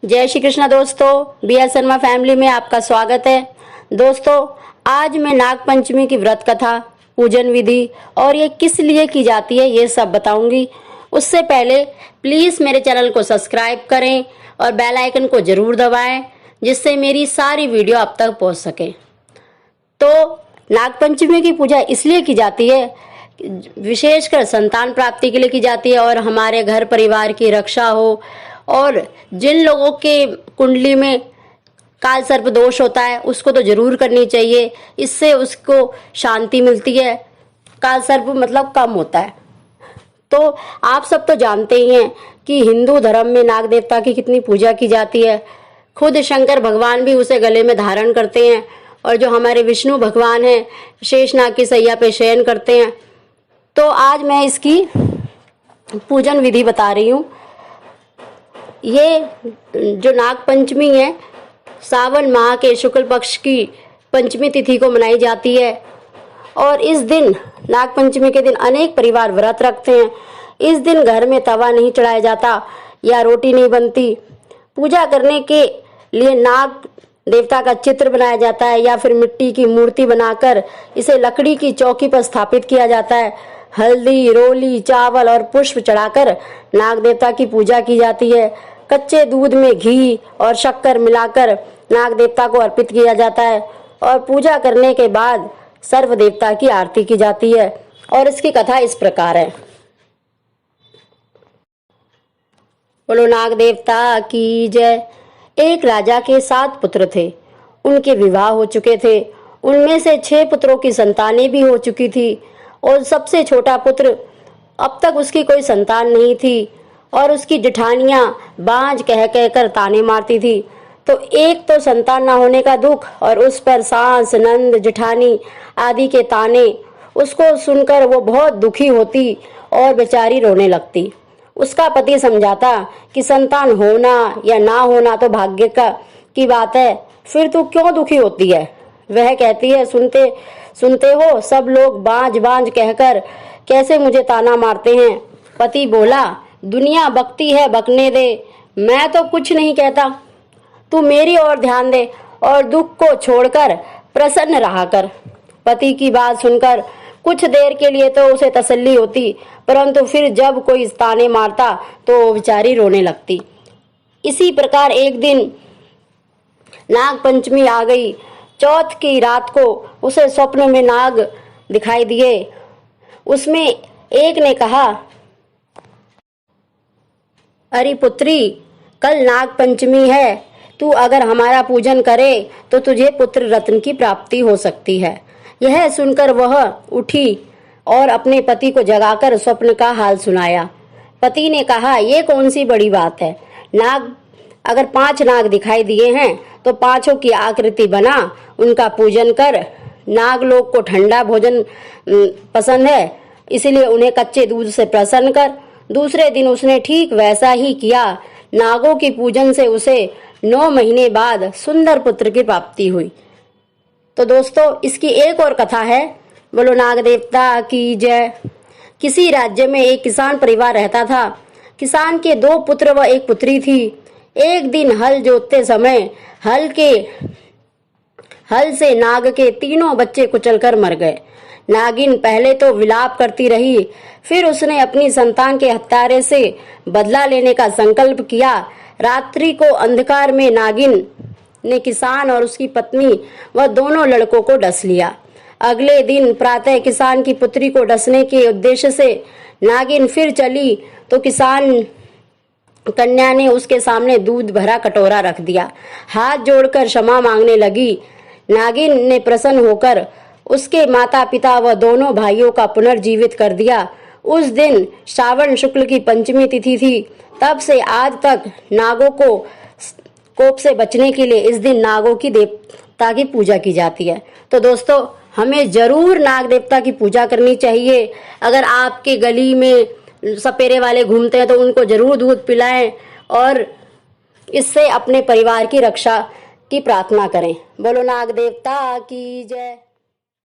जय श्री कृष्णा दोस्तों, B S Sharma family में आपका स्वागत है। दोस्तों, आज मैं नाग पंचमी की व्रत कथा, पूजन विधि और ये किस लिए की जाती है ये सब बताऊंगी। उससे पहले प्लीज मेरे चैनल को सब्सक्राइब करें और बेल आइकन को जरूर दबाएं, जिससे मेरी सारी वीडियो आप तक पहुंच सके। तो नाग पंचमी की पूजा इसलिए की जाती है, विशेषकर संतान प्राप्ति के लिए की जाती है और हमारे घर परिवार की रक्षा हो। और जिन लोगों के कुंडली में काल सर्प दोष होता है उसको तो जरूर करनी चाहिए, इससे उसको शांति मिलती है। काल सर्प मतलब कम होता है। तो आप सब तो जानते ही हैं कि हिंदू धर्म में नाग देवता की कितनी पूजा की जाती है। खुद शंकर भगवान भी उसे गले में धारण करते हैं और जो हमारे विष्णु भगवान हैं शेषनाग की सैया पे शयन करते हैं। तो आज मैं इसकी पूजन विधि बता रही हूँ। ये जो नाग पंचमी है सावन माह के शुक्ल पक्ष की पंचमी तिथि को मनाई जाती है और इस दिन नाग पंचमी के दिन अनेक परिवार व्रत रखते हैं। इस दिन घर में तवा नहीं चढ़ाया जाता या रोटी नहीं बनती। पूजा करने के लिए नाग देवता का चित्र बनाया जाता है या फिर मिट्टी की मूर्ति बनाकर इसे लकड़ी की चौकी पर स्थापित किया जाता है। हल्दी, रोली, चावल और पुष्प चढ़ाकर नाग देवता की पूजा की जाती है। कच्चे दूध में घी और शक्कर मिलाकर नाग देवता को अर्पित किया जाता है और पूजा करने के बाद सर्व देवता की आरती की जाती है। और इसकी कथा इस प्रकार है। बोलो नाग देवता की जय। एक राजा के 7 पुत्र थे। उनके विवाह हो चुके थे। उनमें से 6 पुत्रों की संतानें भी हो चुकी थी और सबसे छोटा पुत्र, अब तक उसकी कोई संतान नहीं थी और उसकी जेठानियां बांझ कह कहकर ताने मारती थी। तो एक तो संतान न होने का दुख और उस पर सास, नंद, जेठानी आदि के ताने, उसको सुनकर वो बहुत दुखी होती और बेचारी रोने लगती। उसका पति समझाता कि संतान होना या ना होना तो भाग्य की बात है, फिर तू क्यों दुखी होती है। वह कहती है, सुनते सुनते हो सब लोग बांझ बांझ कहकर कैसे मुझे ताना मारते हैं। पति बोला, दुनिया बकती है बकने दे, मैं तो कुछ नहीं कहता। तू मेरी ओर ध्यान दे और दुख को छोड़कर प्रसन्न रहा कर। पति की बात सुनकर कुछ देर के लिए तो उसे तसल्ली होती, परंतु फिर जब कोई ताने मारता तो बेचारी रोने लगती। इसी प्रकार एक दिन नाग पंचमी आ गई। चौथ की रात को उसे स्वप्न में नाग दिखाई दिए। उसमें एक ने कहा, अरे पुत्री, कल नाग पंचमी है, तू अगर हमारा पूजन करे तो तुझे पुत्र रत्न की प्राप्ति हो सकती है। यह सुनकर वह उठी और अपने पति को जगाकर स्वप्न का हाल सुनाया। पति ने कहा, ये कौन सी बड़ी बात है। नाग अगर 5 नाग दिखाई दिए हैं तो 5 की आकृति बना, उनका पूजन कर। नाग लोग को ठंडा भोजन पसंद है, इसलिए उन्हें कच्चे दूध से प्रसन्न कर। दूसरे दिन उसने ठीक वैसा ही किया। नागों की पूजन से उसे 9 महीने बाद सुंदर पुत्र की प्राप्ति हुई। तो दोस्तों, इसकी एक और कथा है। बोलो नाग देवता की जय। किसी राज्य में एक किसान परिवार रहता था। किसान के 2 पुत्र व 1 पुत्री थी। एक दिन हल जोतते समय हल से नाग के 3 बच्चे कुचलकर मर गए। नागिन पहले तो विलाप करती रही, फिर उसने अपनी संतान के हत्यारे से बदला लेने का संकल्प किया। रात्रि को अंधकार में नागिन ने किसान और उसकी पत्नी व दोनों लड़कों को डस लिया। अगले दिन प्रातः किसान की पुत्री को डसने के उद्देश्य से नागिन फिर चली तो किसान कन्या ने उसके सामने दूध भरा कटोरा रख दिया। हाथ जोड़कर क्षमा मांगने लगी। नागिन ने प्रसन्न होकर उसके माता पिता व दोनों भाइयों का पुनर्जीवित कर दिया। उस दिन श्रावण शुक्ल की पंचमी तिथि थी। तब से आज तक नागों को कोप से बचने के लिए इस दिन नागों की देवता की पूजा की जाती है। तो दोस्तों, हमें जरूर नाग देवता की पूजा करनी चाहिए। अगर आपके गली में सपेरे वाले घूमते हैं तो उनको जरूर दूध पिलाएं और इससे अपने परिवार की रक्षा की प्रार्थना करें। बोलो नाग देवता की जय।